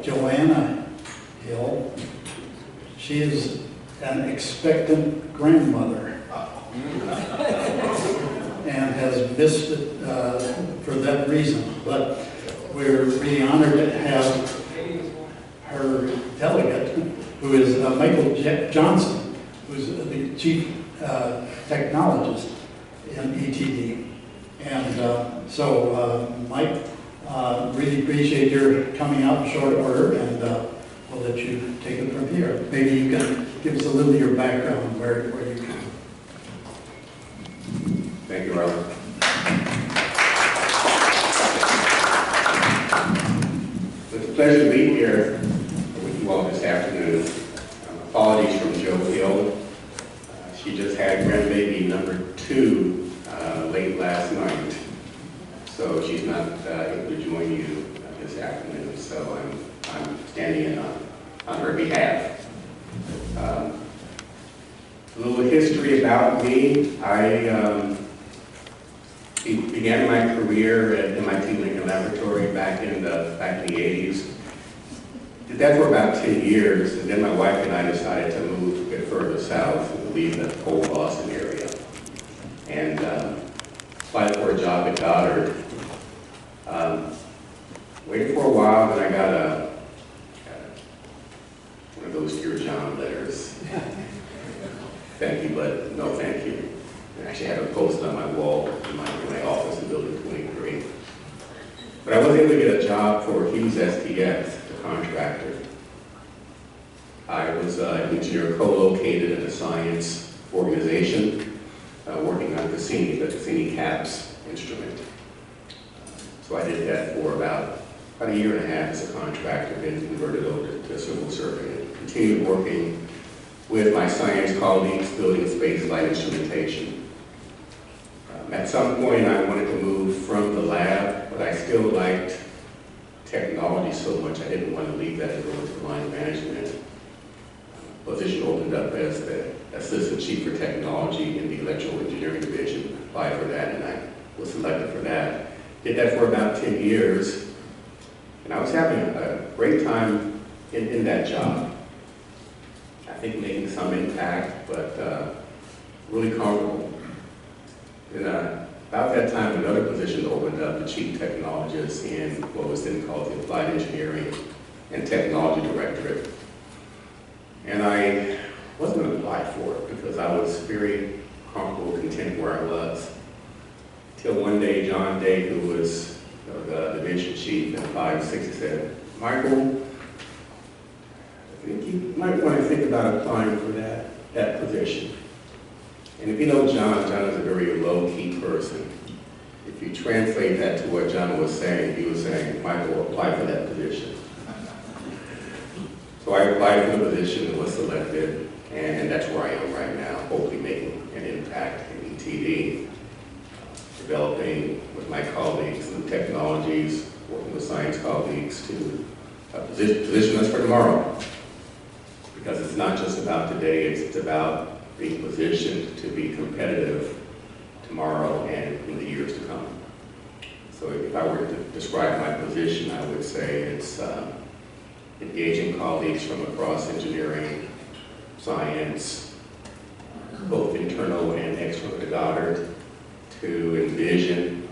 Joanna Hill. She is an expectant grandmother and has missed it for that reason. But we're really honored to have her delegate, who is Michael Johnson, who's the chief technologist in ETD. And so, Mike, really appreciate your coming out in short order, and we'll let you take it from here. Maybe you can give us a little of your background, where you come. Thank you, Robert. It's a pleasure to be here with you all this afternoon. Apologies from Jo Hill. She just had grandbaby number 2 late last night, so she's not able to join you this afternoon. So I'm standing in on her behalf. A little history about me. I began my career at MIT Lincoln Laboratory back in the 80s. Did that for about 10 years, and then my wife and I decided to move a bit further south and leave the whole Boston area, and applied for a job at Goddard. Waited for a while, then I got one of those Dear John letters. Thank you, but no thank you. I actually had a post on my wall in my office in Building 23. But I was able to get a job for Hughes STX, the contractor. I was an engineer co-located in a science organization, working on Cassini, the Cassini CAPS instrument. So I did that for about a year and a half as a contractor, then converted over to civil servant, and continued working with my science colleagues building space flight instrumentation. At some point I wanted to move from the lab, but I still liked technology so much I didn't want to leave that and go into line management. Position opened up as the assistant chief for technology in the electrical engineering division. Applied for that, and I was selected for that. Did that for about 10 years, and I was having a great time in that job. I think making some impact, but really comfortable. And about that time, another position opened up, the chief technologist in what was then called the Applied Engineering and Technology Directorate. And I wasn't going to apply for it because I was very comfortable, content where I was. Till one day, John Day, who was the division chief in 560, said, "Michael, I think you might want to think about applying for that position." And if you know John is a very low-key person. If you translate that to what John was saying, he was saying, "Michael, apply for that position." So I applied for the position and was selected, and that's where I am right now, hopefully making an impact in ETD, developing with my colleagues new technologies, working with science colleagues to position us for tomorrow. Because it's not just about today, it's about being positioned to be competitive tomorrow and in the years to come. So if I were to describe my position, I would say it's engaging colleagues from across engineering, science, both internal and external to Goddard, to envision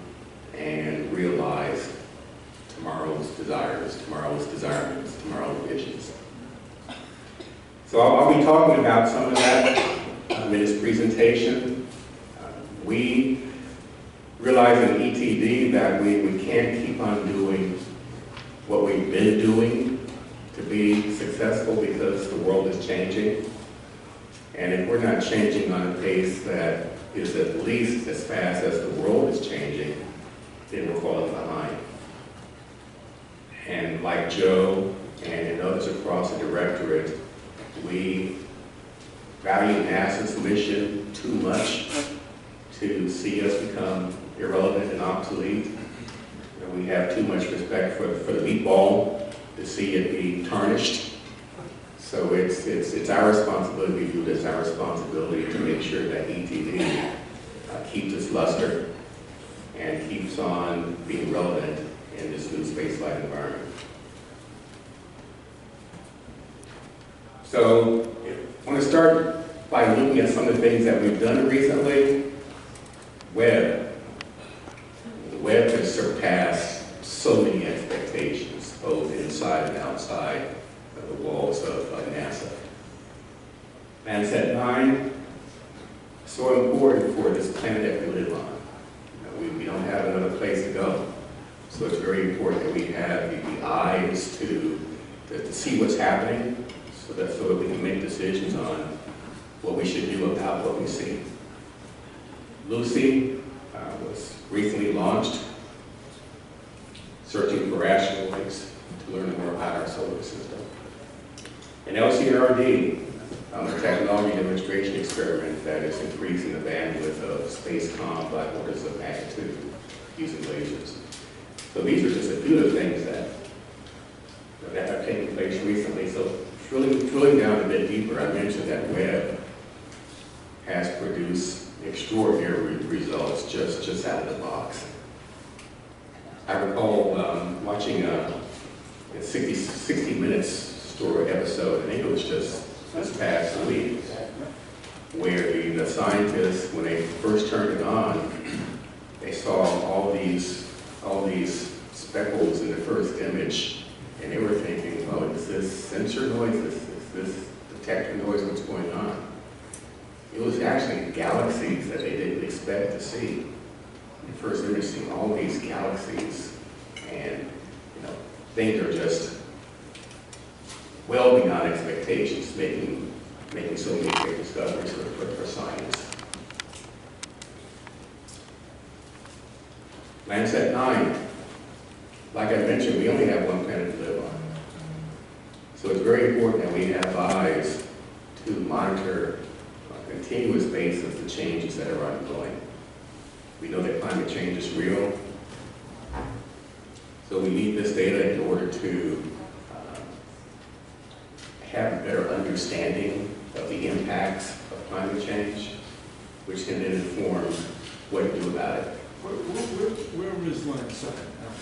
and realize tomorrow's desires, tomorrow's desirements, tomorrow's visions. So I'll be talking about some of that in this presentation. We realize in ETD that we can't keep on doing what we've been doing to be successful because the world is changing. And if we're not changing on a pace that is at least as fast as the world is changing, then we're falling behind. And like Joe and others across the Directorate, we value NASA's mission too much to see us become irrelevant and obsolete. And we have too much respect for the meatball to see it be tarnished. So it's our responsibility, we view it as our responsibility to make sure that ETD keeps its luster and keeps on being relevant in this new spaceflight environment. So I want to start by looking at some of the things that we've done recently. Webb. The Webb has surpassed so many expectations, both inside and outside of the walls of NASA. Landsat 9, so important for this planet that we live on. We don't have another place to go. So it's very important that we have the eyes to see what's happening so that we can make decisions on what we should do about what we see. Lucy was recently launched, searching for asteroids to learn more about our solar system. And LCRD, a technology demonstration experiment that is increasing the bandwidth of space comm by orders of magnitude using lasers. So these are just a few of the things that have taken place recently. So drilling down a bit deeper, I mentioned that Webb has produced extraordinary results just out of the box. I recall watching a 60 Minutes story episode, I think it was just this past week, where the scientists, when they first turned it on, they saw all these speckles in the first image, and they were thinking, well, is this sensor noise? Is this detector noise? What's going on? It was actually galaxies that they didn't expect to see. In the first image, seeing all these galaxies, and things are just well beyond expectations, making so many great discoveries for science. Landsat 9, like I mentioned, we only have one planet to live on. So it's very important that we have eyes to monitor on a continuous basis the changes that are ongoing. We know that climate change is real, so we need this data in order to have a better understanding of the impacts of climate change, which can then inform what to do about it. Where is Landsat now?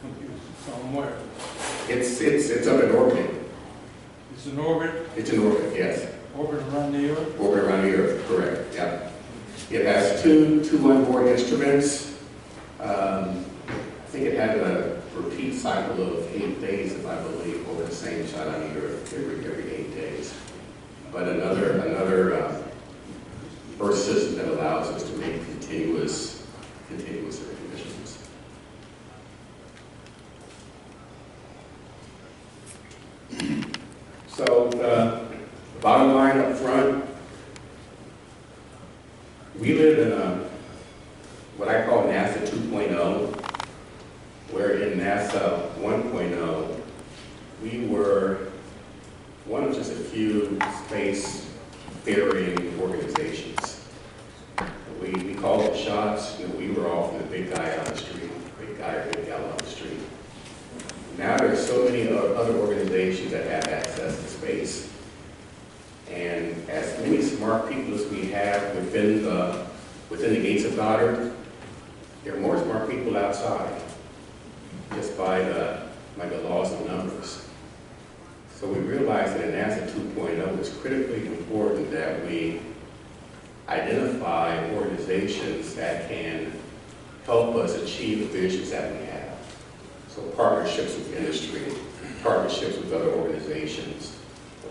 Confused. Somewhere. It's up in orbit. It's in orbit? It's in orbit, yes. Orbit around the Earth? Orbit around the Earth, correct, yeah. It has two onboard instruments. I think it had a repeat cycle of 8 days, if I believe, over the same shot on the Earth every 8 days. But another Earth system that allows us to make continuous Earth missions. So the bottom line up front, we live in what I call NASA 2.0. Where in NASA 1.0, we were one of just a few space-faring organizations. We called the shots. We were often the big guy on the street, big guy or big gal on the street. Now there's so many other organizations that have access to space. And as many smart people as we have within the gates of Goddard, there are more smart people outside, just by the laws of numbers. So we realized that in NASA 2.0, it's critically important that we identify organizations that can help us achieve the visions that we have. So partnerships with industry, partnerships with other organizations,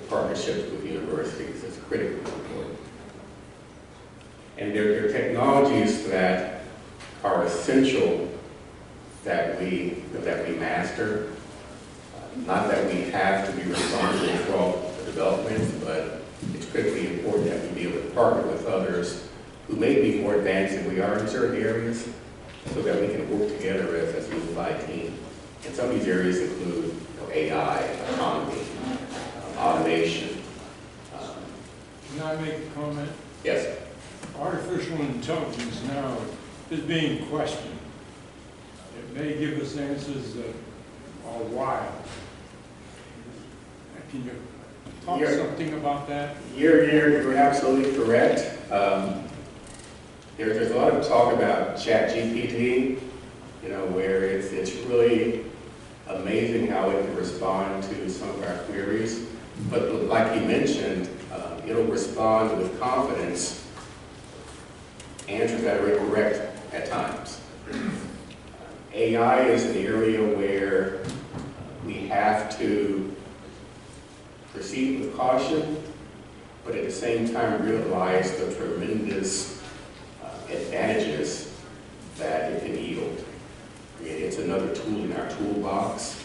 partnerships with universities is critically important. And there are technologies that are essential that we master. Not that we have to be responsible for all the developments, but it's critically important that we be able to partner with others who may be more advanced than we are in certain areas, so that we can work together as a unified team. And some of these areas include AI, economy, automation. Can I make a comment? Yes. Artificial intelligence now is being questioned. It may give us answers that are wild. Can you talk something about that? You're absolutely correct. There's a lot of talk about ChatGPT, where it's really amazing how it can respond to some of our queries. But like you mentioned, it'll respond with confidence, answers that are incorrect at times. AI is an area where we have to proceed with caution, but at the same time realize the tremendous advantages that it can yield. I mean, it's another tool in our toolbox.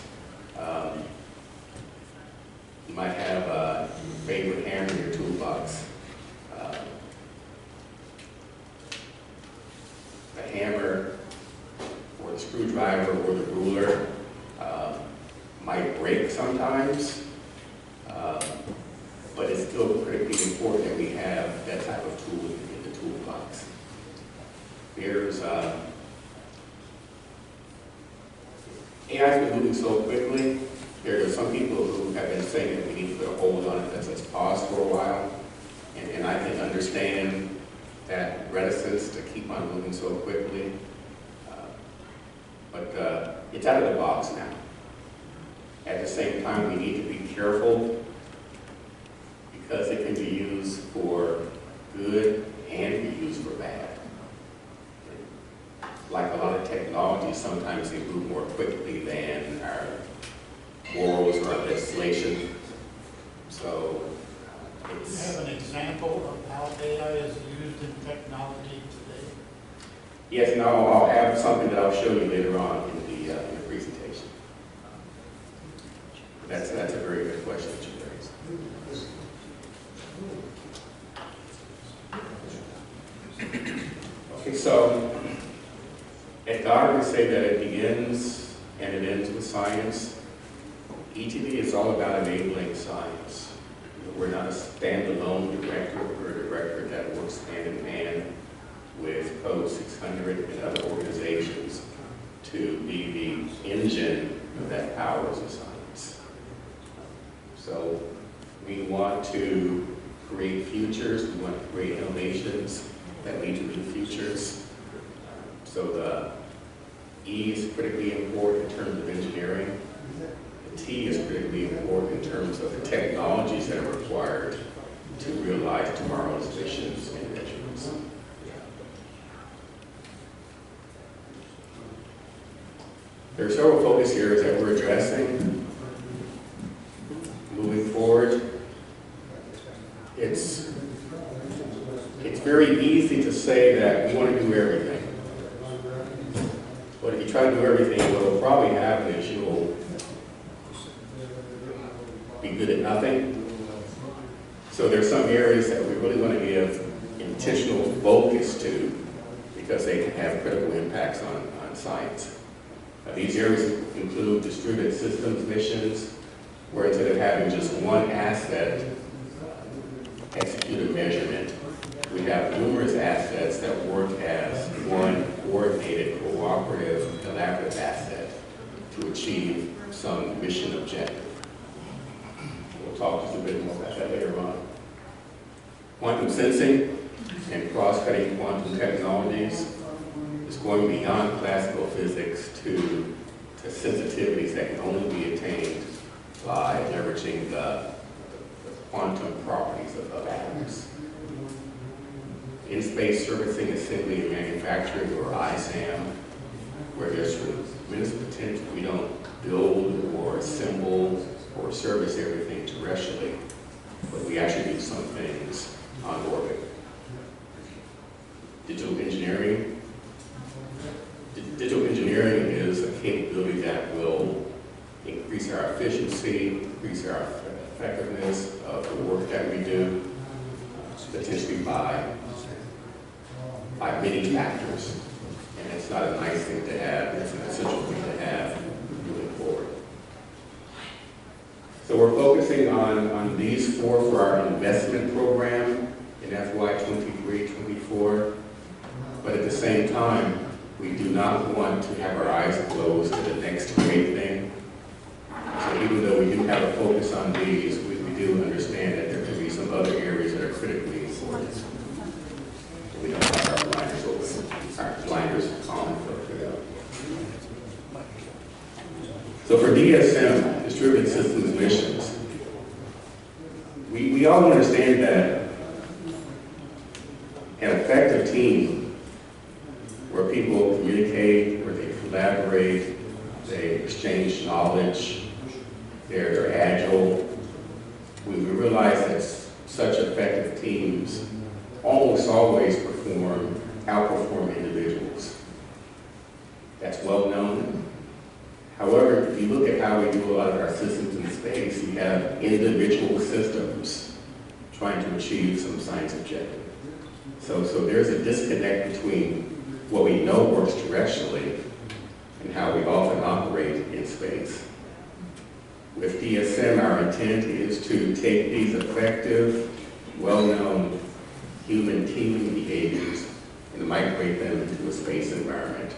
You might have a favorite hammer in your toolbox. The hammer or the screwdriver or the ruler might break sometimes, but it's still critically important that we have that type of tool in the toolbox. There's AI has been moving so quickly. There are some people who have been saying that we need to put a hold on it, let's pause for a while, and I can understand that reticence to keep on moving so quickly. But it's out of the box now. At the same time, we need to be careful because it can be used for good and be used for bad. Like a lot of technology, sometimes they move more quickly than our morals or our legislation. So Do you have an example of how AI is used in technology today? yes, and I'll have something that I'll show you later on in the presentation. That's a very good question that you raised. Okay, so at Goddard we say that it begins and it ends with science. ETD is all about enabling science. We're not a standalone directorate, we're a directorate that works hand in hand with Code 600 and other organizations to be the engine that powers the science. So we want to create futures, we want to create innovations that lead to new futures. So the E is critically important in terms of engineering. The T is critically important in terms of the technologies that are required to realize tomorrow's missions and measurements. There are several focus areas that we're addressing. Moving forward, it's very easy to say that we want to do everything. But if you try to do everything, what will probably happen is you'll be good at nothing. So there's some areas that we really want to give intentional focus to because they can have critical impacts on science. These areas include distributed systems missions, where instead of having just one asset execute a measurement, we have numerous assets that work as one coordinated, cooperative, collaborative asset to achieve some mission objective. We'll talk just a bit more about that later on. Quantum sensing and cross-cutting quantum technologies is going beyond classical physics to sensitivities that can only be attained by leveraging the quantum properties of atoms. In-space servicing, assembly, and manufacturing, or ISAM, where there's tremendous potential. We don't build or assemble or service everything terrestrially, but we actually do some things on orbit. Digital engineering. Digital engineering is a capability that will increase our efficiency, increase our effectiveness of the work that we do, potentially by many factors. And it's not a nice thing to have, it's an essential thing to have moving forward. So we're focusing on these four for our investment program in FY 23-24, but at the same time, we do not want to have our eyes closed to the next great thing. So even though we do have a focus on these, we do understand that there could be some other areas that are critically important. We don't have our blinders open, our blinders on for them. So for DSM, Distributed Systems Missions, we all understand that an effective team where people communicate, where they collaborate, they exchange knowledge, they're agile. We realize that such effective teams almost always outperform individuals. That's well known. However, if you look at how we do a lot of our systems in space, you have individual systems trying to achieve some science objective. So there's a disconnect between what we know works directionally and how we often operate in space. With DSM, our intent is to take these effective, well-known human teaming behaviors and migrate them into a space environment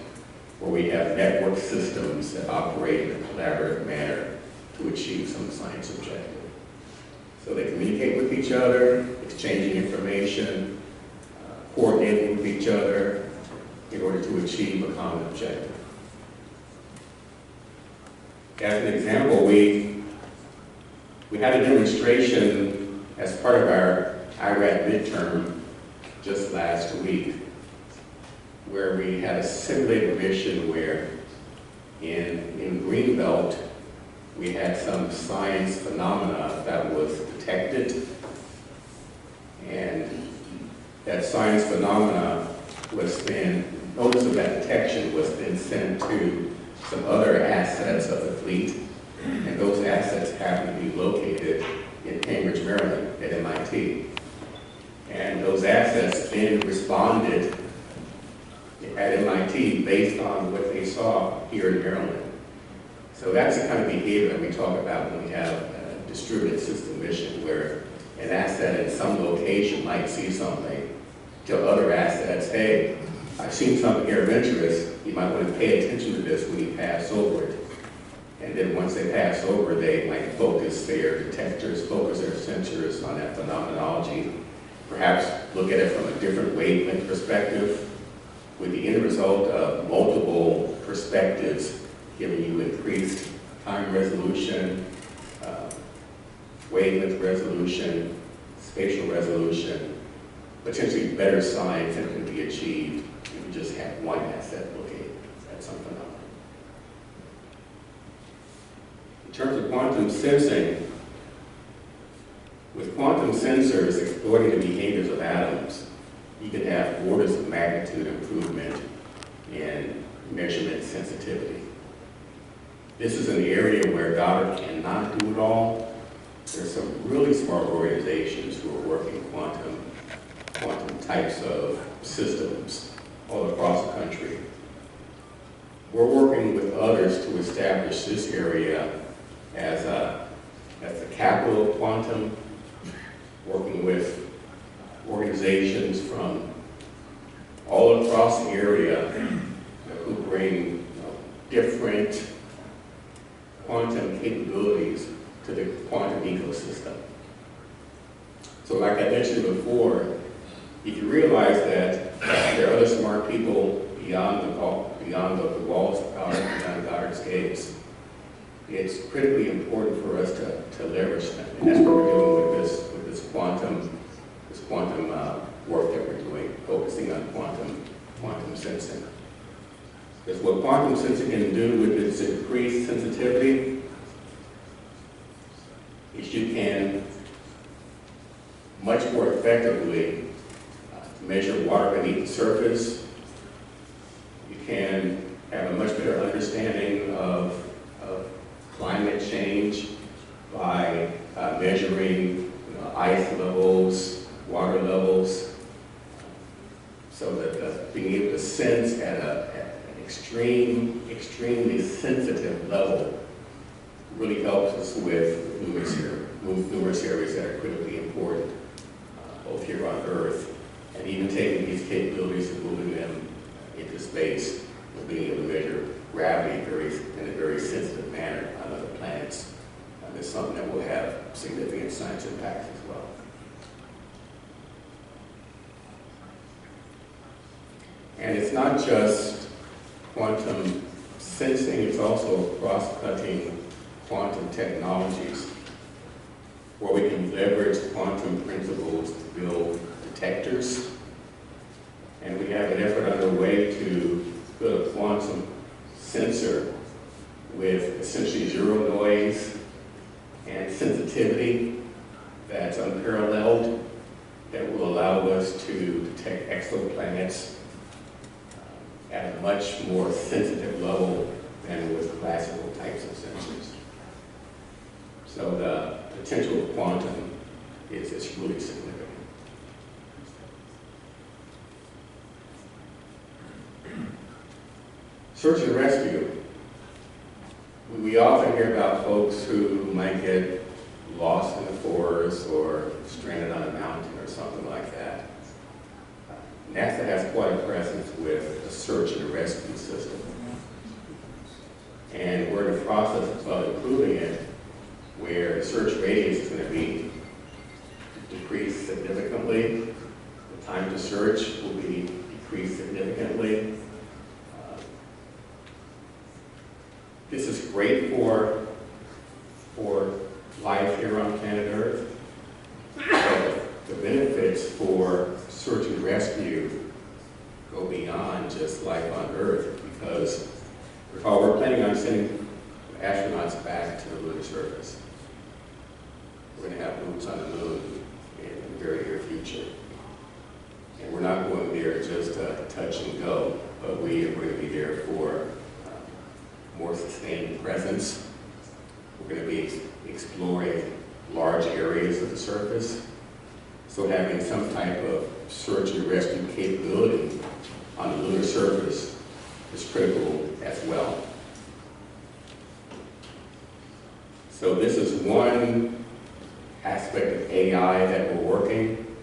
where we have network systems that operate in a collaborative manner to achieve some science objective. So they communicate with each other, exchanging information, coordinating with each other in order to achieve a common objective. As an example, we had a demonstration as part of our IRAD midterm just last week, where we had a simulated mission where in Greenbelt, we had some science phenomena that was detected, and that science phenomena was then, notice of that detection was then sent to some other assets of the fleet, and those assets happened to be located in Cambridge, Maryland at MIT. And those assets then responded at MIT based on what they saw here in Maryland. So that's the kind of behavior that we talk about when we have a distributed system mission, where an asset in some location might see something, tell other assets, hey, I've seen something here of interest, you might want to pay attention to this when you pass over it. And then once they pass over, they might focus their detectors, focus their sensors on that phenomenology, perhaps look at it from a different wavelength perspective, with the end result of multiple perspectives giving you increased time resolution, wavelength resolution, spatial resolution, potentially better science than can be achieved if you just have one asset located at some phenomenon. In terms of quantum sensing, with quantum sensors exploiting the behaviors of atoms, you can have orders of magnitude improvement in measurement sensitivity. This is an area where Goddard cannot do it all. There's some really smart organizations who are working quantum types of systems all across the country. We're working with others to establish this area as the capital of quantum, working with organizations from all across the area who bring different quantum capabilities to the quantum ecosystem. So like I mentioned before, if you realize that there are other smart people beyond the walls of Goddard, beyond Goddard's gates, it's critically important for us to leverage them. And that's what we're doing with this quantum work that we're doing, focusing on quantum sensing. Because what quantum sensing can do with its increased sensitivity is you can much more effectively measure water beneath the surface. You can have a much better understanding of climate change by measuring ice levels, water levels, so that being able to sense at an extremely sensitive level really helps us with numerous areas that are critically important, both here on Earth, and even taking these capabilities and moving them into space, and being able to measure gravity in a very sensitive manner on other planets. It's something that will have significant science impacts as well. And it's not just quantum sensing, it's also cross-cutting quantum technologies. where we can leverage quantum principles to build detectors. And we have an effort underway to build a quantum sensor with essentially zero noise and sensitivity that's unparalleled, that will allow us to detect exoplanets at a much more sensitive level than with classical types of sensors. So the potential of quantum is really significant. Search and rescue. We often hear about folks who might get lost in the forest or stranded on a mountain or something like that. NASA has quite a presence with a search and rescue system. And we're in the process of improving it, where the search radius is going to be decreased significantly. The time to search will be decreased significantly. This is great for life here on planet Earth. But the benefits for search and rescue go beyond just life on Earth, because recall, we're planning on sending astronauts back to the lunar surface. We're going to have boots on the moon in the very near future. And we're not going there just to touch and go, but we are going to be there for more sustained presence. We're going to be exploring large areas of the surface. So having some type of search and rescue capability on the lunar surface is critical as well. So this is one aspect of AI that we're working.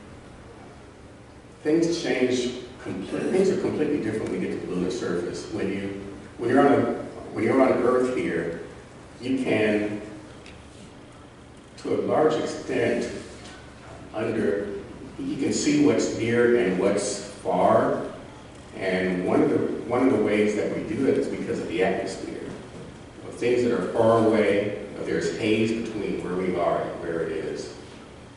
Things change, things are completely different when we get to the lunar surface. When you're on Earth here, you can, to a large extent, you can see what's near and what's far. And one of the ways that we do it is because of the atmosphere. Things that are far away, there's haze between where we are and where it is.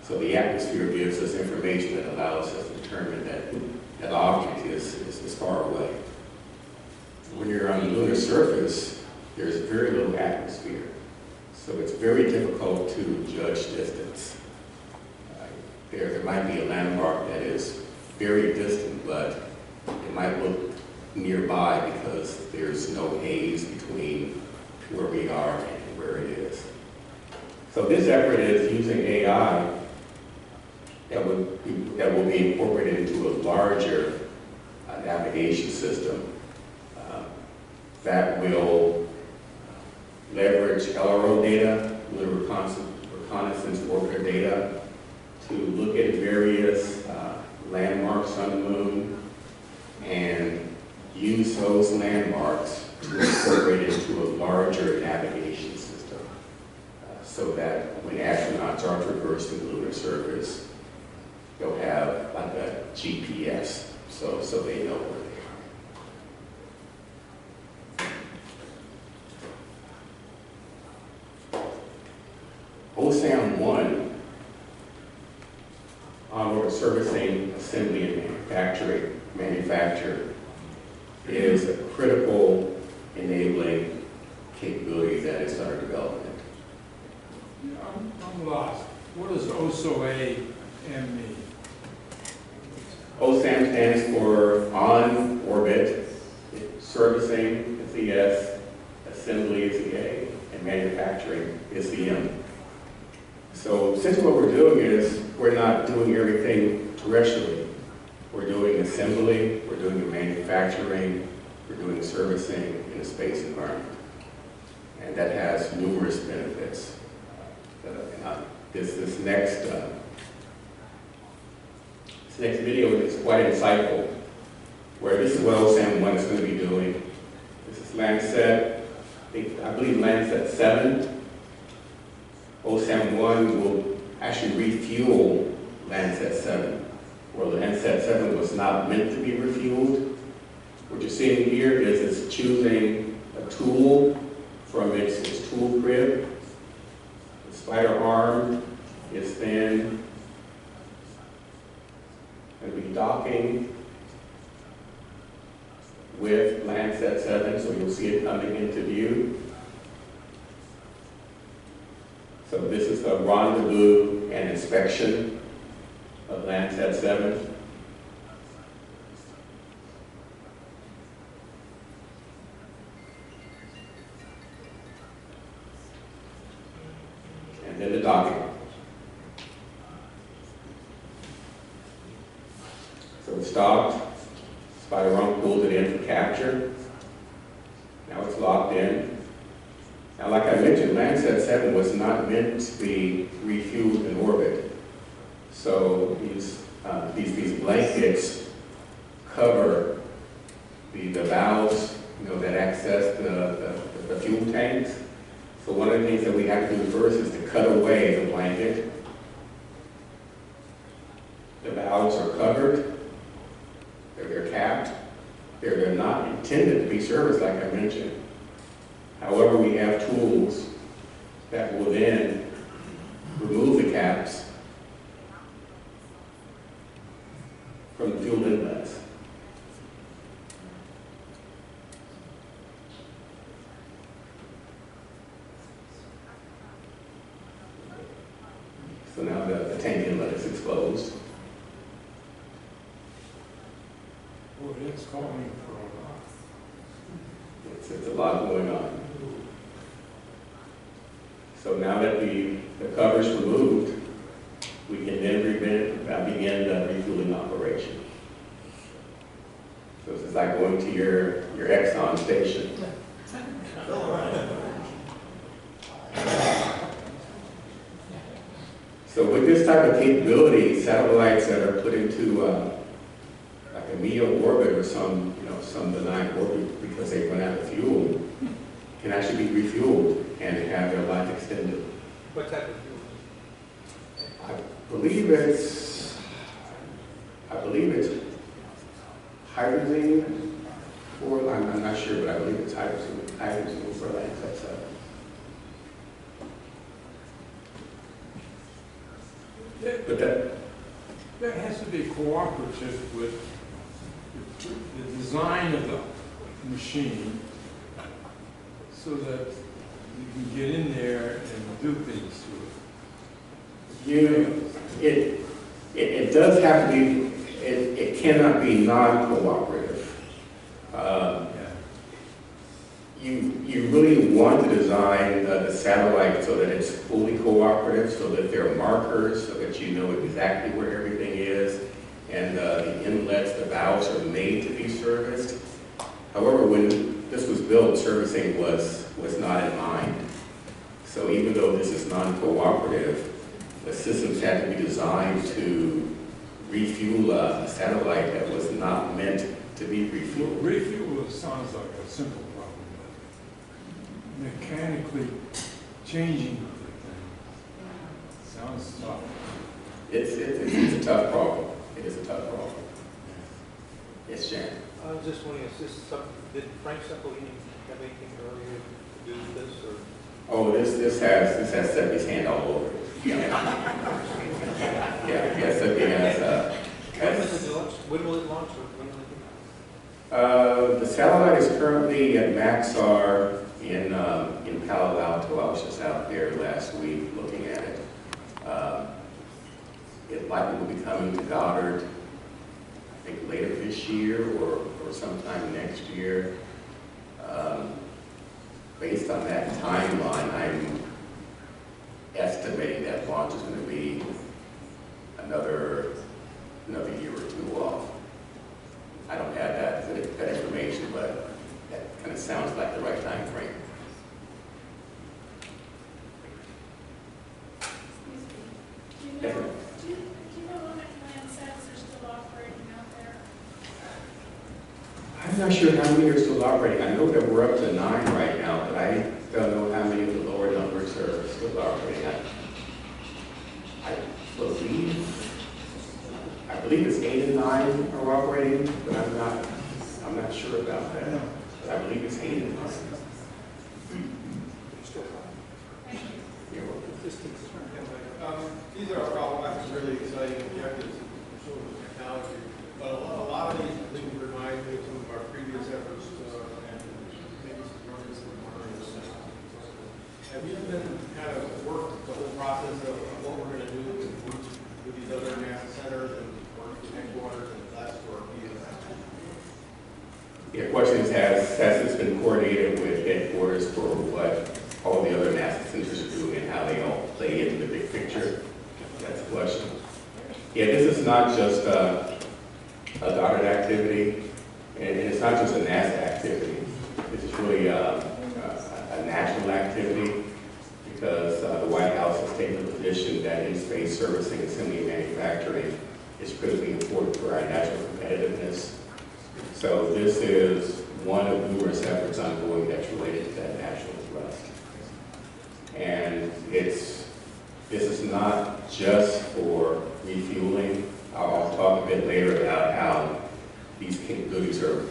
So the atmosphere gives us information that allows us to determine that that object is far away. When you're on the lunar surface, there's very little atmosphere. So it's very difficult to judge distance. There might be a landmark that is very distant, but it might look nearby because there's no haze between where we are and where it is. So this effort is using AI that will be incorporated into a larger navigation system that will leverage LRO data, lunar reconnaissance orbiter data, to look at various landmarks on the moon and use those landmarks to incorporate it into a larger navigation system so that when astronauts are traversing the lunar surface, they'll have like a GPS, so they know where they are. OSAM-1, onboard servicing, assembly, and manufacture, is a critical enabling capability that is under development. I'm lost. What does OSAM mean? OSAM stands for On Orbit, Servicing is the S, Assembly is the A, and Manufacturing is the M. So since what we're doing is we're not doing everything terrestrially, we're doing assembly, we're doing the manufacturing, we're doing servicing in a space environment. And that has numerous benefits. This next video is quite insightful, where this is what OSAM-1 is going to be doing. This is Landsat, I believe Landsat 7. OSAM-1 will actually refuel Landsat 7, where Landsat 7 was not meant to be refueled. What you're seeing here is it's choosing a tool from its tool crib, the spider arm, is then going to be docking with Landsat 7, so you'll see it coming into view. So this is the rendezvous and inspection of Landsat 7. And then the docking. So it's docked, Spider-Rum pulls it in for capture. Now it's locked in. Now, like I mentioned, Landsat 7 was not meant to be refueled in orbit. So these blankets cover the valves, that access the fuel tanks. So one of the things that we have to do first is to cut away the blanket. The valves are covered. They're capped. They're not intended to be serviced, like I mentioned. However, we have tools that will then remove the caps from the fuel inlets. So now the tank inlet is exposed. Boy, it's calling for a lot. It's a lot going on. So now that the cover's removed, we can then begin the refueling operation. So this is like going to your Exxon station. So with this type of capability, satellites that are put into like a MEO orbit or some benign orbit because they run out of fuel can actually be refueled and have their life extended. What type of fuel? I believe it's hydrogen, or I'm not sure, but I believe it's hydrogen for Landsat 7. But That has to be cooperative with the design of the machine so that you can get in there and do things to it. It does have to be, it cannot be non-cooperative. You really want to design the satellite so that it's fully cooperative, so that there are markers, so that you know exactly where everything is, and the inlets, the valves are made to be serviced. However, when this was built, servicing was not in mind. So even though this is non-cooperative, the systems had to be designed to refuel a satellite that was not meant to be refueled. Refuel sounds like a simple problem, but mechanically changing the thing sounds tough. It's a tough problem. It is a tough problem. Yes, Jan. I was just wondering, did Frank Ceppolini have anything earlier to do with this, or? Oh, this has Seppi's hand all over it. Yeah, Seppi has. When will it launch, or when will it be? The satellite is currently at Maxar in Palo Alto. I was just out there last week looking at it. It likely will be coming to Goddard, I think later this year or sometime next year. Based on that timeline, I'm estimating that launch is going to be another year or two off. I don't have that information, but that kind of sounds like the right time frame. Do you know how many Landsats are still operating out there? I'm not sure how many are still operating. I know that we're up to 9 right now, but I don't know how many of the lower numbers are still operating. I believe it's 8 and 9 are operating, but I'm not sure about that. But I believe it's 8 and 9. You're welcome. These are all, I think, really exciting objectives for children with technology. But a lot of these things remind me of some of our previous efforts and maybe some learnings from others. Have you been kind of worked the whole process of what we're going to do with these other NASA centers and work with headquarters and that's where Yeah, question is, has this been coordinated with headquarters for what all the other NASA centers are doing and how they all play into the big picture? That's the question. Yeah, this is not just a Goddard activity, and it's not just a NASA activity. This is really a national activity because the White House has taken the position that in-space servicing, assembly, and manufacturing is critically important for our national competitiveness. So this is one of numerous efforts ongoing that's related to that national thrust. And this is not just for refueling. I'll talk a bit later about how these capabilities are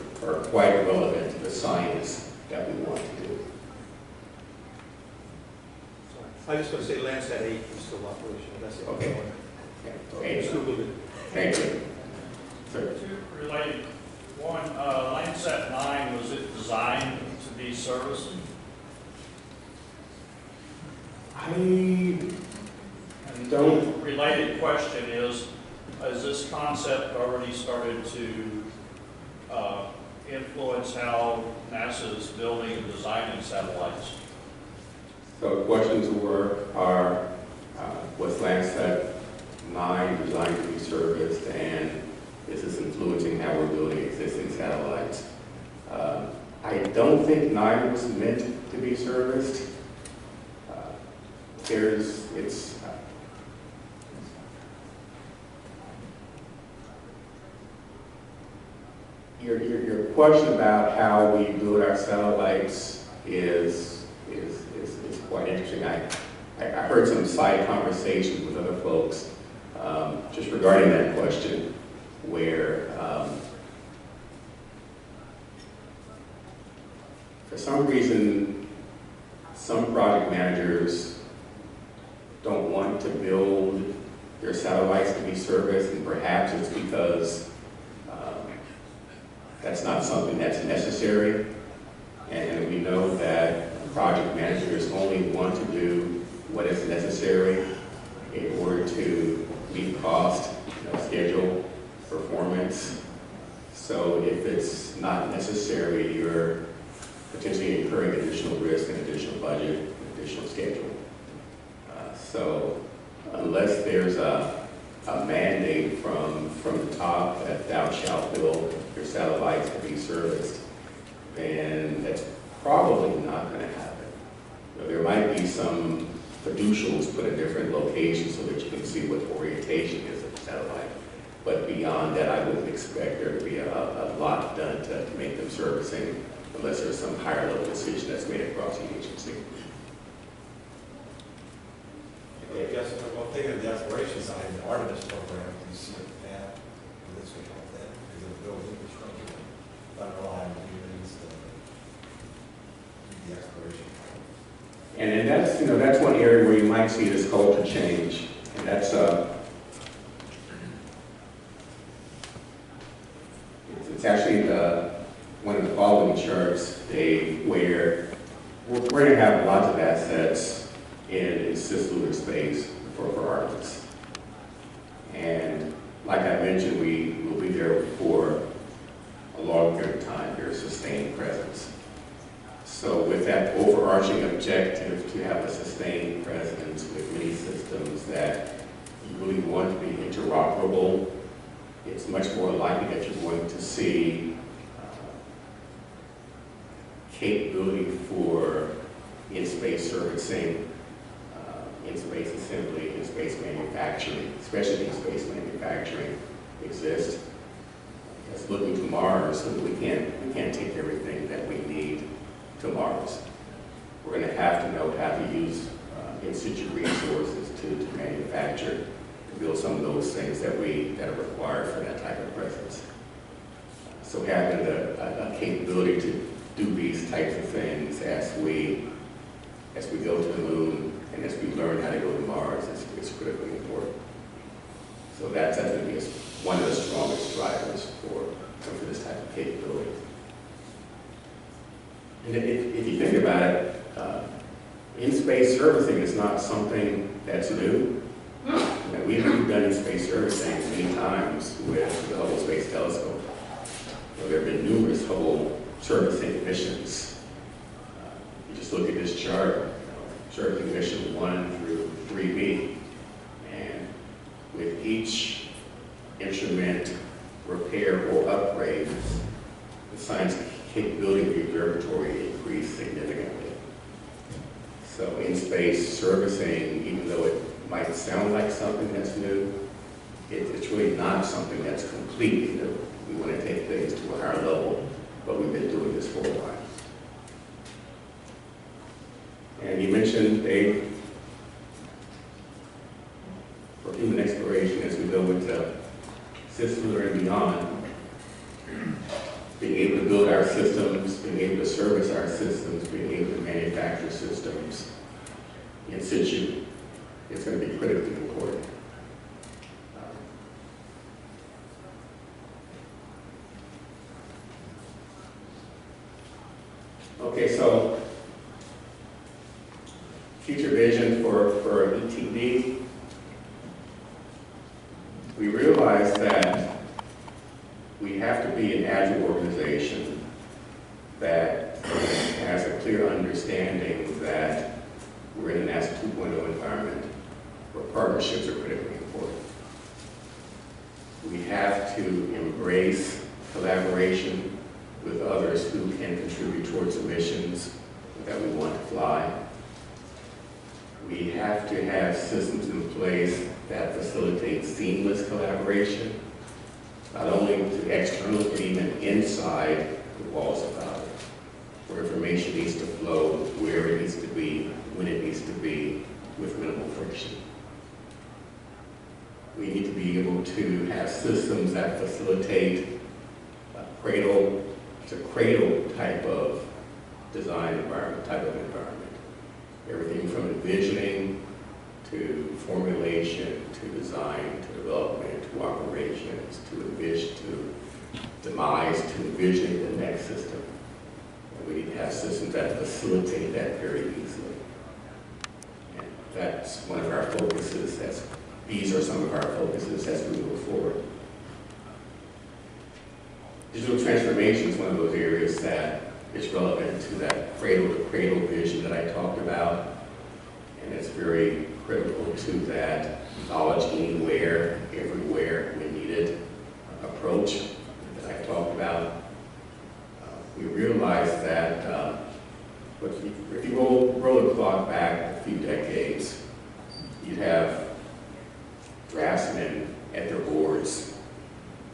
quite relevant to the science that we want to do. I was just going to say Landsat 8 is still operational. That's it. Okay. Okay. Still moving. Thank you. Sir. Two related. One, Landsat 9, was it designed to be serviced? I don't. Related question is this concept already started to influence how NASA is building and designing satellites? So the questions was Landsat 9 designed to be serviced, and is this influencing how we're building existing satellites? I don't think 9 was meant to be serviced. Your question about how we build our satellites is quite interesting. I heard some side conversations with other folks just regarding that question, where for some reason, some project managers don't want to build their satellites to be serviced, and perhaps it's because that's not something that's necessary. And we know that project managers only want to do what is necessary in order to meet cost, schedule, performance. So if it's not necessary, you're potentially incurring additional risk and additional budget, additional schedule. So unless there's a mandate from the top that thou shalt build your satellites to be serviced, then that's probably not going to happen. There might be some fiducials put in different locations so that you can see what the orientation is of the satellite. But beyond that, I wouldn't expect there to be a lot done to make them servicing unless there's some higher level decision that's made across the agency. I guess one thing of the exploration side, the Artemis program, you see a path for this would help that because of the build infrastructure, unreliable communities to the exploration. And that's one area where you might see this culture change, and that's it's actually one of the following charts, Dave, where we're going to have lots of assets in cislunar space for Artemis. And like I mentioned, we will be there for a long period of time. There's sustained presence. So with that overarching objective to have a sustained presence with many systems that you really want to be interoperable, it's much more likely that you're going to see capability for in-space servicing, in-space assembly, in-space manufacturing, especially in-space manufacturing, exist. It's looking to Mars, so that we can't take everything that we need to Mars. We're going to have to know how to use in-situ resources to manufacture, to build some of those things that are required for that type of presence. So having a capability to do these types of things as we go to the moon, And as we learn how to go to Mars, it's critically important. So that's going to be one of the strongest drivers for this type of capability. And if you think about it, in-space servicing is not something that's new. We've done in-space servicing many times with the Hubble Space Telescope. There have been numerous Hubble servicing missions. You just look at this chart, servicing mission 1 through 3B, and with each instrument repair or upgrade, the science capability of the observatory increased significantly. So in-space servicing, even though it might sound like something that's new, it's really not something that's completely new. We want to take things to a higher level, but we've been doing this for a while. And you mentioned for human exploration as we go into systems and beyond, being able to build our systems, being able to service our systems, being able to manufacture systems in situ, it's going to be critically important. Okay, so future vision for ETD. We realize that we have to be an agile organization that has a clear understanding that we're in an NASA 2.0 environment where partnerships are critically important. We have to embrace collaboration with others who can contribute towards the missions that we want to fly. We have to have systems in place that facilitate seamless collaboration, not only to external, but even inside the walls of Goddard, where information needs to flow, where it needs to be, when it needs to be, with minimal friction. We need to be able to have systems that facilitate a cradle-to-cradle type of design environment, Everything from envisioning to formulation, to design, to development, to operations, to envision, to demise, to envisioning the next system. And we need to have systems that facilitate that very easily. And that's one of our focuses. These are some of our focuses as we move forward. Digital transformation is one of those areas that is relevant to that cradle-to-cradle vision that I talked about. And it's very critical to that knowledge anywhere, everywhere, when needed approach that I talked about. We realize that if you roll the clock back a few decades, you'd have draftsmen at their boards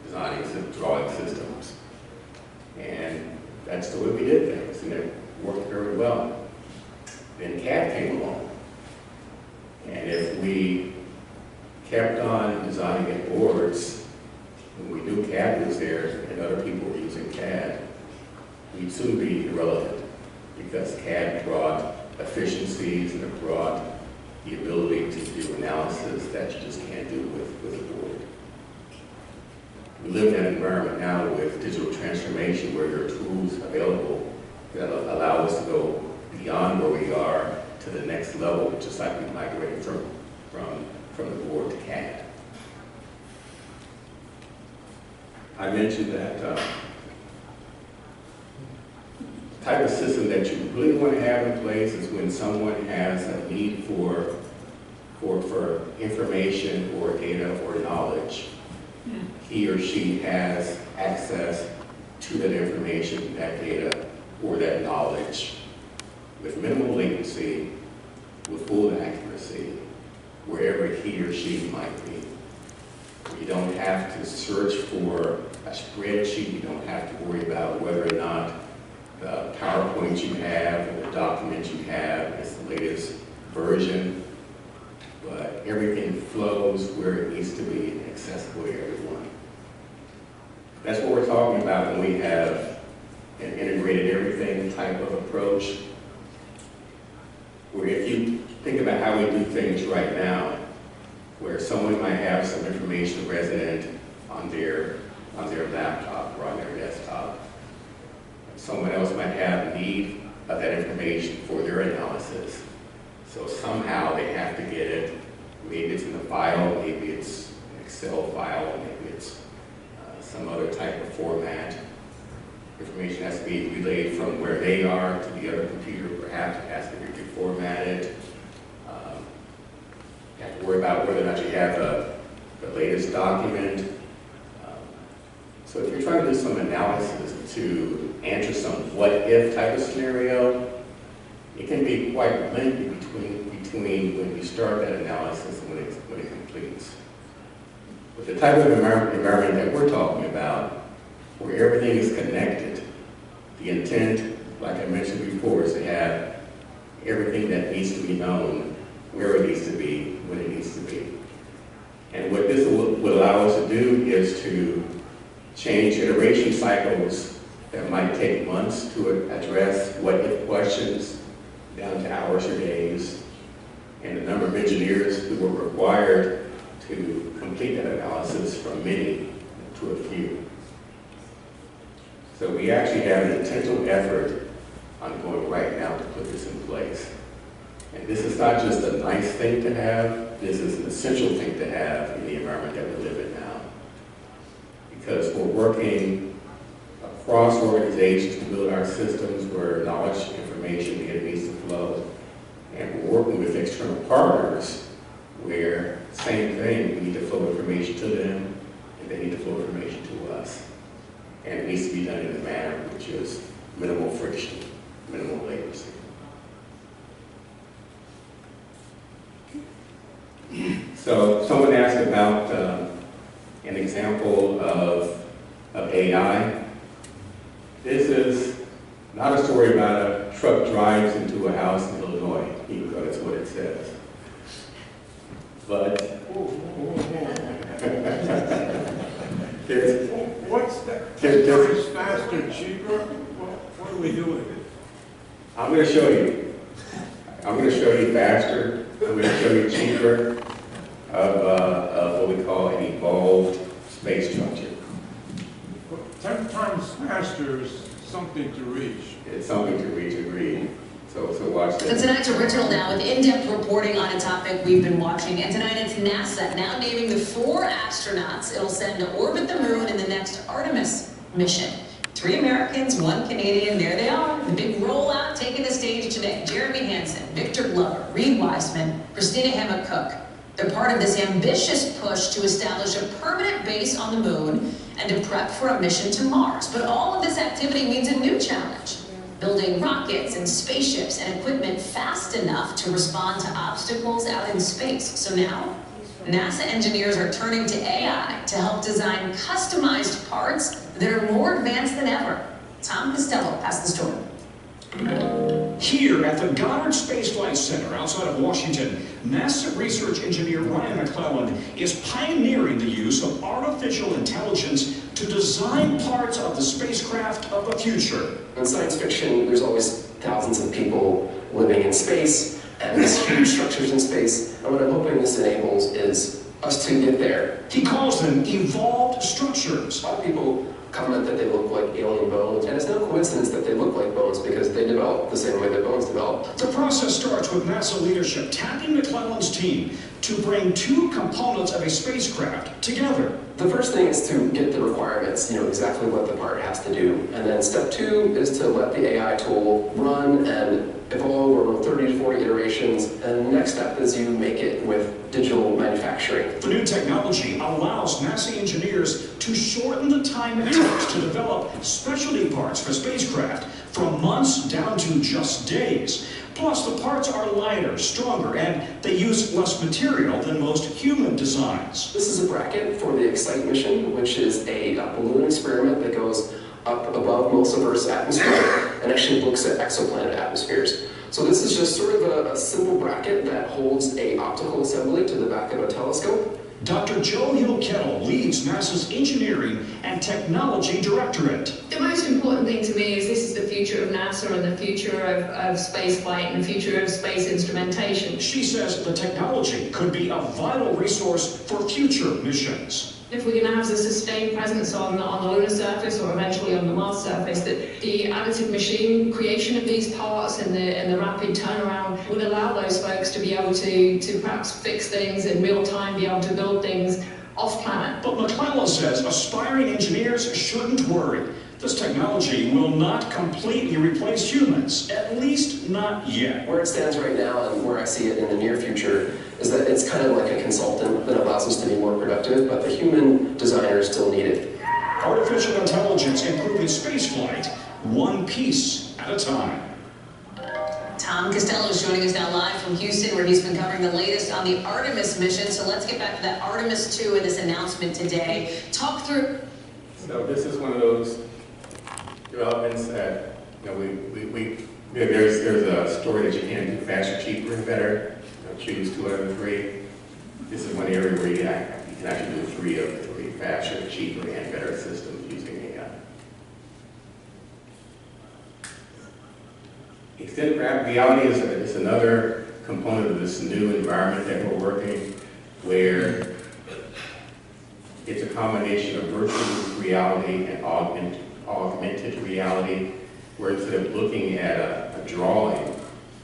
designing drawing systems. And that's the way we did things, and it worked very well. Then CAD came along. And if we kept on designing at boards, when we knew CAD was there and other people were using CAD, we'd soon be irrelevant, because CAD brought efficiencies and it brought the ability to do analysis that you just can't do with a board. We live in an environment now with digital transformation where there are tools available that allow us to go beyond where we are to the next level, just like we migrated from the board to CAD. I mentioned that type of system that you really want to have in place is when someone has a need for information or data or knowledge. He or she has access to that information, that data, or that knowledge with minimal latency, with full accuracy, wherever he or she might be. You don't have to search for a spreadsheet. You don't have to worry about whether or not the PowerPoint you have or the document you have is the latest version, but everything flows where it needs to be and accessible to everyone. That's what we're talking about when we have an integrated everything type of approach, where if you think about how we do things right now, where someone might have some information resident on their laptop or on their desktop. Someone else might have need of that information for their analysis. So somehow they have to get it. Maybe it's in a file, maybe it's an Excel file, maybe it's some other type of format. Information has to be relayed from where they are to the other computer, perhaps it has to be reformatted. You have to worry about whether or not you have the latest document. So if you're trying to do some analysis to answer some what-if type of scenario, it can be quite lengthy between when you start that analysis and when it completes. With the type of environment that we're talking about, where everything is connected, the intent, like I mentioned before, is to have everything that needs to be known, where it needs to be, when it needs to be. And what this will allow us to do is to change iteration cycles that might take months to address what-if questions down to hours or days, and the number of engineers who were required to complete that analysis from many to a few. So we actually have an intentional effort ongoing right now to put this in place. And this is not just a nice thing to have, this is an essential thing to have in the environment that we live in now. Because we're working across organizations to build our systems where knowledge, information, data needs to flow. And we're working with external partners where, same thing, we need to flow information to them and they need to flow information to us. And it needs to be done in a manner which is minimal friction, minimal latency. So someone asked about an example of AI. This is not a story about a truck drives into a house in Illinois, even though that's what it says. But What's that? Is faster, cheaper? What do we do with it? I'm going to show you. I'm going to show you faster. I'm going to show you cheaper of what we call an evolved space structure. 10 times faster is something to reach. It's something to reach, agreed. So watch So this. tonight's original now with in-depth reporting on a topic we've been watching. And tonight it's NASA now naming the 4 astronauts it'll send to orbit the moon in the next Artemis mission. 3 Americans, 1 Canadian, there they are. The big rollout taking the stage today. Jeremy Hansen, Victor Glover, Reed Wiseman, Christina Hema-Cook. They're part of this ambitious push to establish a permanent base on the moon and to prep for a mission to Mars. But all of this activity means a new challenge. Building rockets and spaceships and equipment fast enough to respond to obstacles out in space. So now, NASA engineers are turning to AI to help design customized parts that are more advanced than ever. Tom Costello has the story. Here at the Goddard Space Flight Center outside of Washington, NASA research engineer Ryan McClelland is pioneering the use of artificial intelligence to design parts of the spacecraft of the future. In science fiction, there's always thousands of people living in space and these huge structures in space. And what I'm hoping this enables is us to get there. He calls them evolved structures. A lot of people comment that they look like alien bones, and it's no coincidence that they look like bones because they develop the same way that bones develop. The process starts with NASA leadership tapping McClelland's team to bring 2 components of a spacecraft together. The first thing is to get the requirements, exactly what the part has to do. And then step 2 is to let the AI tool run and evolve over 30 to 40 iterations. And the next step is you make it with digital manufacturing. The new technology allows NASA engineers to shorten the time it takes to develop specialty parts for spacecraft from months down to just days. Plus, the parts are lighter, stronger, and they use less material than most human designs. This is a bracket for the EXCITE mission, which is a balloon experiment that goes up above most of Earth's atmosphere and actually looks at exoplanet atmospheres. So this is just sort of a simple bracket that holds an optical assembly to the back of a telescope. Dr. Joanna Hill-Kittle leads NASA's Engineering and Technology Directorate. The most important thing to me is this is the future of NASA and the future of spaceflight and the future of space instrumentation. She says the technology could be a vital resource for future missions. If we're going to have a sustained presence on the lunar surface or eventually on the Mars surface, that the additive machine creation of these parts and the rapid turnaround would allow those folks to be able to perhaps fix things in real time, be able to build things off planet. But McClellan says aspiring engineers shouldn't worry. This technology will not completely replace humans, at least not yet. Where it stands right now and where I see it in the near future is that it's kind of like a consultant that allows us to be more productive, but the human designers still need it. Artificial intelligence improving spaceflight, one piece at a time. Tom Costello is joining us now live from Houston, where he's been covering the latest on the Artemis mission. So let's get back to that Artemis 2 and this announcement today. Talk through. So this is one of those developments that, you know, there's a story that you can do faster, cheaper, and better. Choose 2 out of 3. This is one area where you can actually do 3 of the 3 faster, cheaper, and better systems using AI. Extended reality is another component of this new environment that we're working, where it's a combination of virtual reality and augmented reality, where instead of looking at a drawing,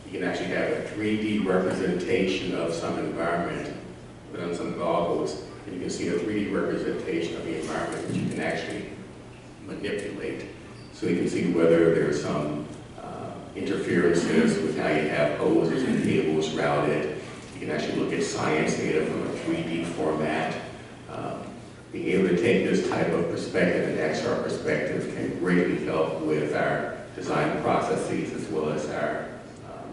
you can actually have a 3D representation of some environment, put on some goggles, and you can see a 3D representation of the environment that you can actually manipulate. So you can see whether there's some interferences with how you have hoses and cables routed. You can actually look at science data from a 3D format. Being able to take this type of perspective and XR perspective can greatly help with our design processes as well as our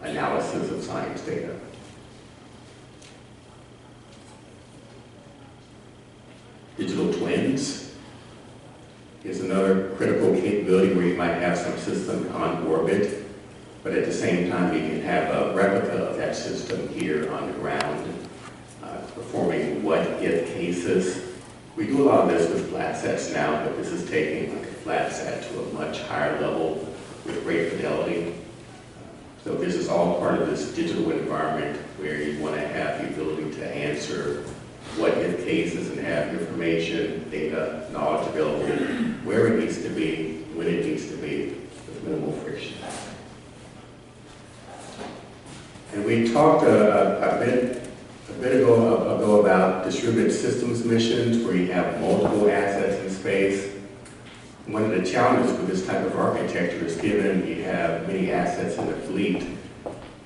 analysis of science data. Digital twins is another critical capability where you might have some system on orbit, but at the same time you can have a replica of that system here on the ground, performing what-if cases. We do a lot of this with flat sets now, but this is taking like a flat set to a much higher level with great fidelity. So this is all part of this digital environment where you want to have the ability to answer what-if cases and have information, data, knowledge available where it needs to be, when it needs to be, with minimal friction. And we talked a bit ago about distributed systems missions where you have multiple assets in space. One of the challenges with this type of architecture is given you have many assets in the fleet,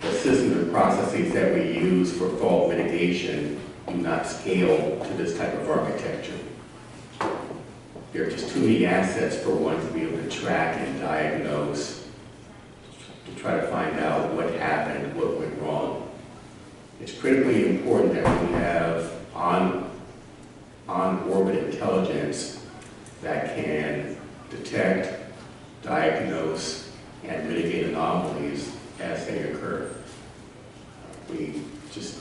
the systems and processes that we use for fault mitigation do not scale to this type of architecture. There are just too many assets for one to be able to track and diagnose, to try to find out what happened, what went wrong. It's critically important that we have on-orbit intelligence that can detect, diagnose, and mitigate anomalies as they occur. We just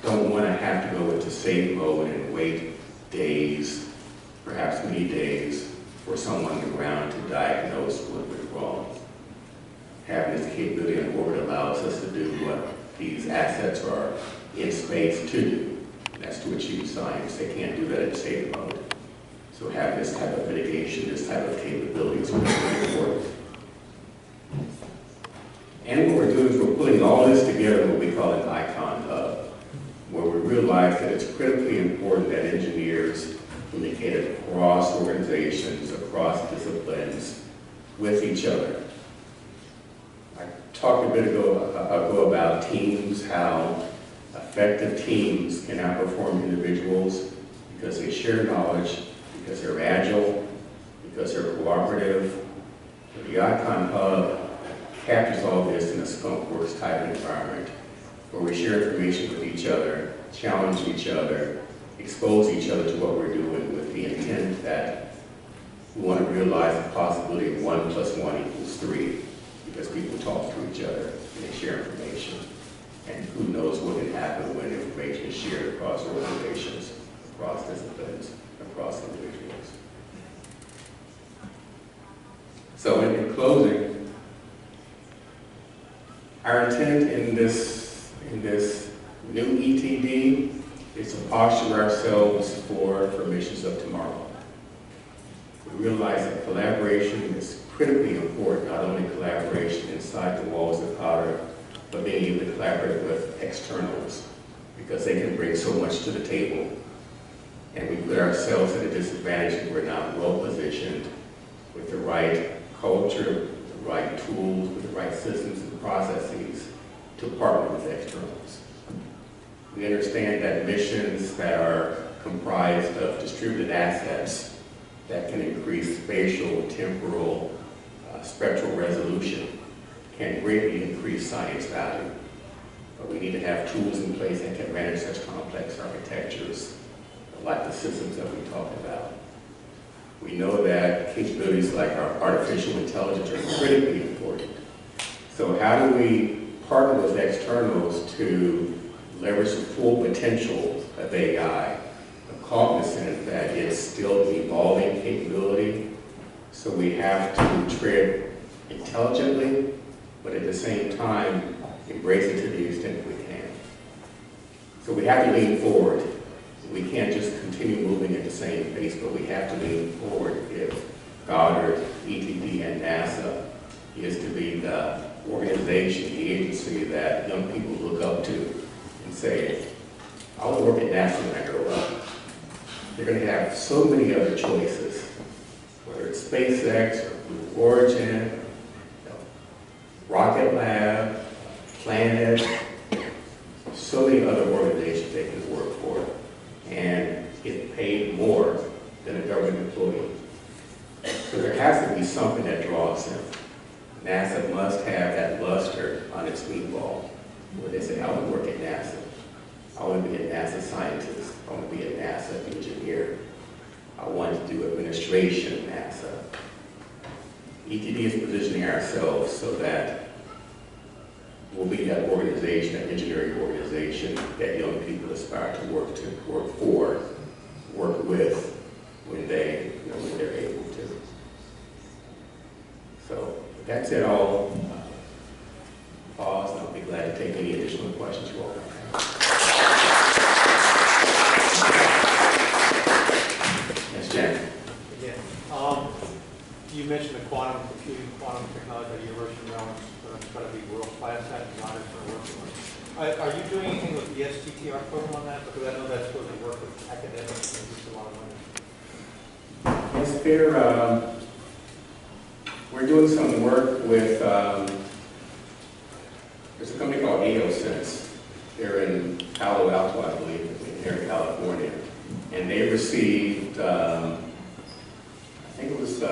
don't want to have to go into safe mode and wait days, perhaps many days, for someone on the ground to diagnose what went wrong. Having this capability on orbit allows us to do what these assets are in space to do. And that's to achieve science. They can't do that in safe mode. So having this type of mitigation, this type of capability is really important. And what we're doing is we're putting all this together in what we call an icon hub, where we realize that it's critically important that engineers communicate across organizations, across disciplines, with each other. I talked a bit ago about teams, how effective teams can outperform individuals because they share knowledge, because they're agile, because they're cooperative. The Icon Hub captures all this in a skunkworks type of environment where we share information with each other, challenge each other, expose each other to what we're doing with the intent that we want to realize the possibility of 1 + 1 = 3 because people talk to each other and they share information. And who knows what can happen when information is shared across organizations. across disciplines, across individuals. So in closing, our intent in this new ETD is to posture ourselves for missions of tomorrow. We realize that collaboration is critically important, not only collaboration inside the walls of Goddard, but being able to collaborate with externals, because they can bring so much to the table. And we put ourselves at a disadvantage if we're not well positioned with the right culture, the right tools, with the right systems and processes to partner with externals. We understand that missions that are comprised of distributed assets that can increase spatial, temporal, spectral resolution can greatly increase science value. But we need to have tools in place that can manage such complex architectures, like the systems that we talked about. We know that capabilities like our artificial intelligence are critically important. So how do we partner with externals to leverage the full potential of AI, cognizant that it's still an evolving capability, so we have to tread intelligently, but at the same time, embrace it to the extent we can. So we have to lean forward. We can't just continue moving at the same pace, but we have to lean forward if Goddard, ETD, and NASA is to be the organization, the agency that young people look up to and say, I want to work at NASA when I grow up. They're going to have so many other choices, whether it's SpaceX or Blue Origin, Rocket Lab, Planet, so many other organizations they can work for and get paid more than a government employee. So there has to be something that draws them. NASA must have that luster on its meatball where they say, I want to work at NASA. I want to be a NASA scientist. I want to be a NASA engineer. I want to do administration at NASA. ETD is positioning ourselves so that we'll be that organization, that engineering organization that young people aspire to work for, work with when when they're able to. So that's it all. Pause, and I'll be glad to take any additional questions you all have. Yes, Jen. Yeah. You mentioned the quantum computing, quantum technology at University of Maryland. It's got to be world-class at and not for working on. Are you doing anything with the STTR program on that? Because I know that's supposed to work with academics and just a lot of money. Yes, we're doing some work with, there's a company called AOSense. They're in Palo Alto, I believe, here in California. And they received, I think it was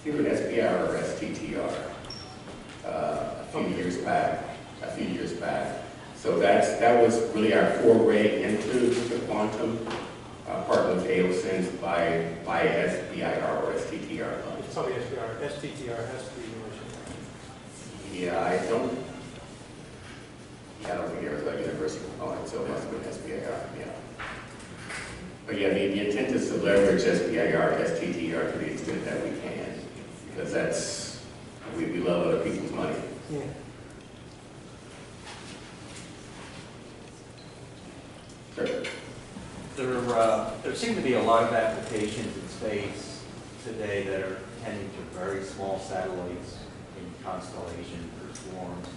either an SBIR or STTR a few years back. So that was really our foray into the quantum, partnered with AOSense by SBIR or STTR funds. It's probably SBIR. STTR has to be university. Yeah, I don't think it was a university component, so it must have been SBIR, yeah. But yeah, the intent is to leverage SBIR, STTR to the extent that we can, because we love other people's money. Yeah. Sure. There seem to be a lot of applications in space today that are tending to very small satellites in constellation or swarms.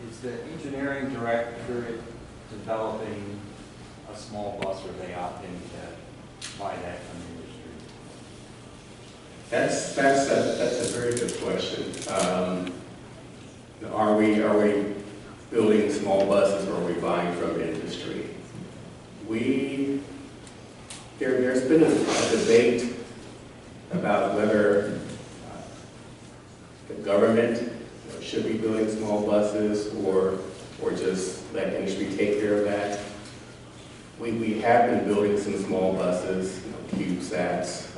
Is the engineering directorate developing a small bus, or are they opting to buy that from the industry? That's a very good question. Are we building small buses, or are we buying from industry? There's been a debate about whether the government should be building small buses or just let industry take care of that. We have been building some small buses, CubeSats,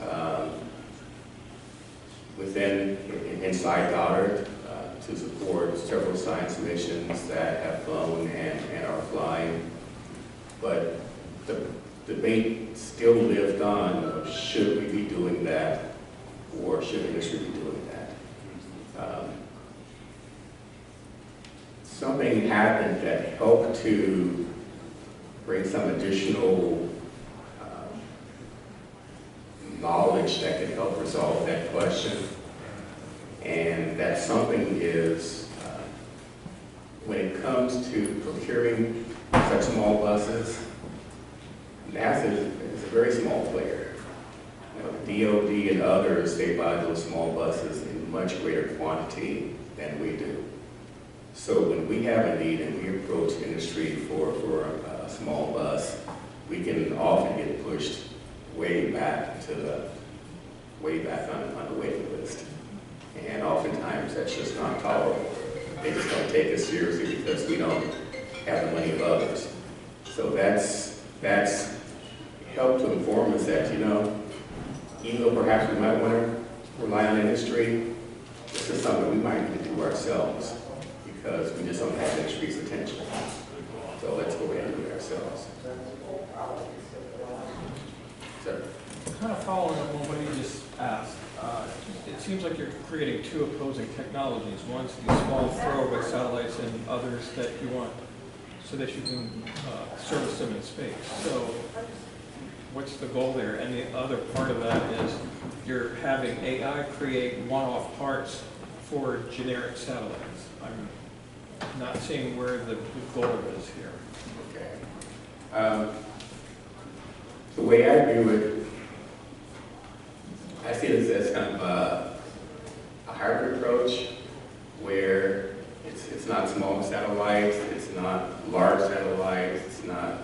inside Goddard to support several science missions that have flown and are flying. But the debate still lived on of should we be doing that or should industry be doing that. Something happened that helped to bring some additional knowledge that could help resolve that question. And that something is, when it comes to procuring such small buses, NASA is a very small player. You know, DOD and others, they buy those small buses in much greater quantity than we do. So when we have a need and we approach industry for a small bus, we can often get pushed way back on the waiting list. And oftentimes that's just not tolerable. They just don't take us seriously because we don't have the money of others. So that's helped to inform us that, you know, even though perhaps we might want to rely on industry, this is something we might need to do ourselves because we just don't have industry's attention. So let's go ahead and do it ourselves. Sir? Kind of following up on what you just asked, it seems like you're creating two opposing technologies. One's these small throwaway satellites and others that you want so that you can service them in space. So what's the goal there? And the other part of that is you're having AI create one-off parts for generic satellites. I'm not seeing where the goal is here. Okay. The way I view it, I see it as kind of a hybrid approach where it's not small satellites, it's not large satellites, it's not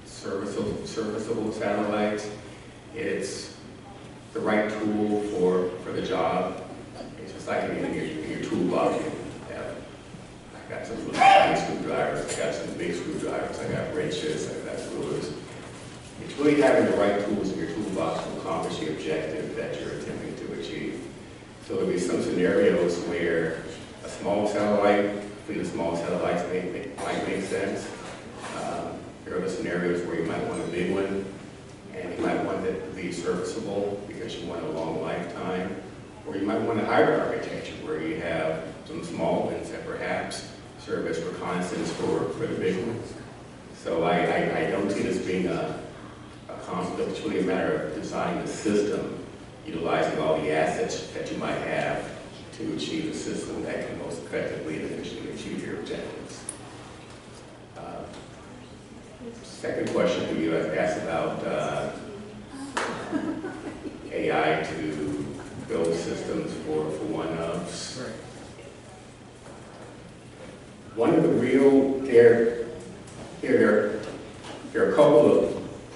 serviceable satellites. It's the right tool for the job. It's just like in your toolbox. I got some little tiny screwdrivers, I got some big screwdrivers, I got wrenches, I got rulers. It's really having the right tools in your toolbox to accomplish the objective that you're attempting to achieve. So there'll be some scenarios where a small satellite, between the small satellites might make sense. There are other scenarios where you might want a big one, and you might want it to be serviceable because you want a long lifetime. Or you might want a hybrid architecture where you have some small ones that perhaps serve as reconnaissance for the big ones. So I don't see this being a conflict. It's really a matter of designing the system, utilizing all the assets that you might have to achieve a system that can most effectively and efficiently achieve your objectives. Second question for you, I asked about AI to build systems for one-offs. Right. One of the real, there are a couple of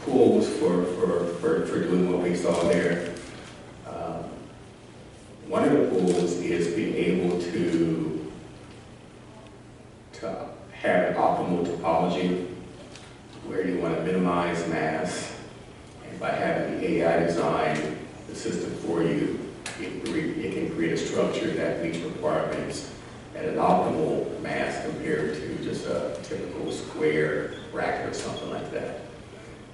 tools for doing what we saw there. One of the tools is being able to have an optimal topology where you want to minimize mass, and by having the AI design the system for you, it can create a structure that meets requirements at an optimal mass compared to just a typical square bracket or something like that.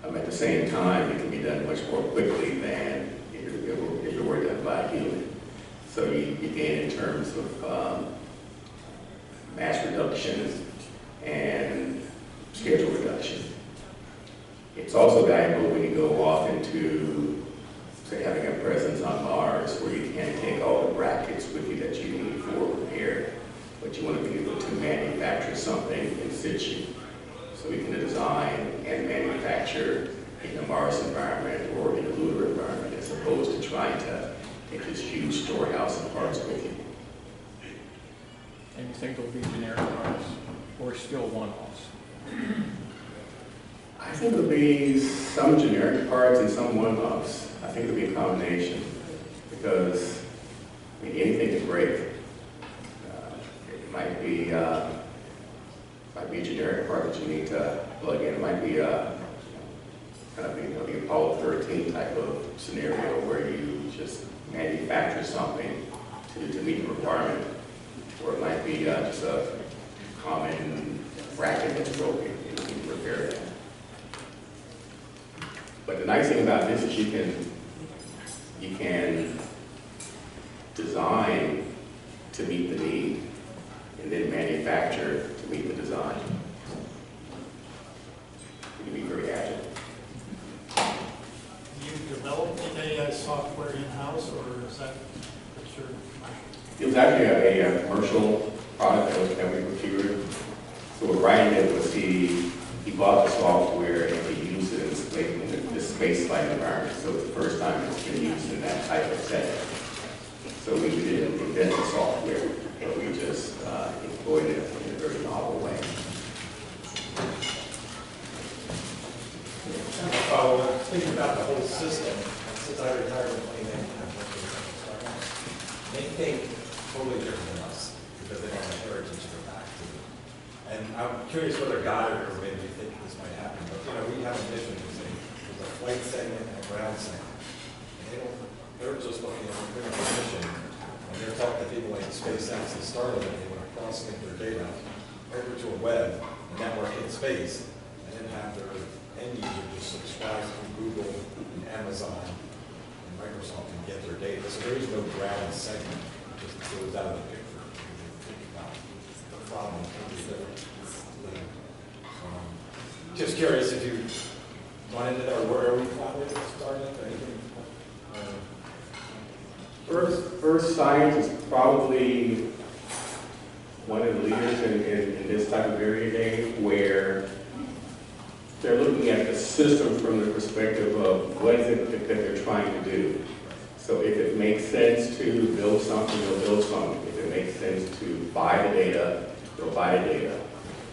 At the same time, it can be done much more quickly than if it were done by a human. So you gain in terms of mass reduction and schedule reduction. It's also valuable when you go off into, say, having a presence on Mars where you can't take all the brackets with you that you need for repair, but you want to be able to manufacture something in situ. So we can design and manufacture in the Mars environment or in a lunar environment as opposed to trying to take this huge storehouse of parts with you. And you think there'll be generic parts or still one-offs? I think there'll be some generic parts and some one-offs. I think it'll be a combination because I mean, anything can break. It might be a generic part that you need to plug in. It might be kind of the Apollo 13 type of scenario where you just manufacture something to meet the requirement, or it might be just a common bracket that's broken and you can repair that. The nice thing about this is you can design to meet the need and then manufacture to meet the design. You can be very agile. Do you develop the AI software in-house, or is that your commercial? It was actually a commercial product that we procured. So what Ryan did was he bought the software and he used it in this space flight environment. So it's the first time it's been used in that type of setting. So we didn't invent the software, but we just employed it in a very novel way. Thinking about the whole system, since I retired in 2019, they think totally different than us because they don't have a heritage to go back to. And I'm curious whether Goddard or maybe you think this might happen, but we have a mission to say there's a flight segment and a ground segment. And they're just looking at a mission. And they're talking to people like SpaceX and Starlink, they want to cross-link their data over to a web, a network in space, and then have their end user just subscribe to Google and Amazon and Microsoft and get their data. So there is no ground segment, it just goes out of the picture. Think about the problem completely different. Just curious if you run into that, or where are we collaborating with Starlink or anything? Earth Science is probably one of the leaders in this type of area, Dave, where they're looking at the system from the perspective of what is it that they're trying to do. So if it makes sense to build something, they'll build something. If it makes sense to buy the data, they'll buy the data.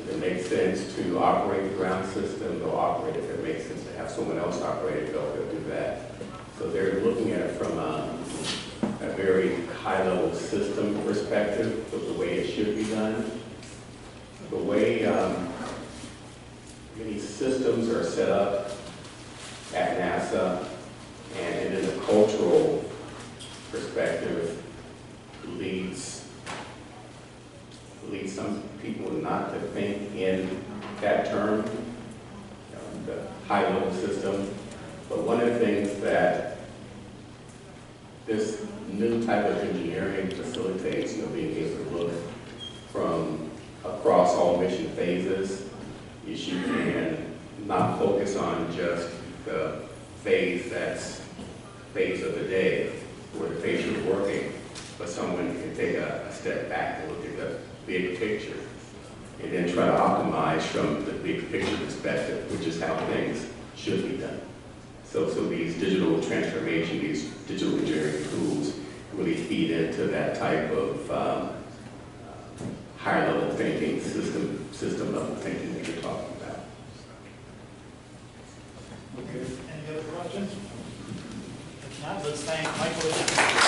If it makes sense to operate the ground system, they'll operate it. If it makes sense to have someone else operate it, they'll do that. So they're looking at it from a very high-level system perspective of the way it should be done. The way many systems are set up at NASA, and in a cultural perspective leads some people not to think in that term, the high-level system. But one of the things that this new type of engineering facilitates, being able to look from across all mission phases, is you can not focus on just the phase that's phase of the day, or the phase you're working, but someone can take a step back and look at the big picture, and then try to optimize from the big picture perspective, which is how things should be done. So these digital transformation, these digital engineering tools really feed into that type of higher level thinking, system level thinking that you're talking about. Okay. Any other questions? If not, let's thank Michael again.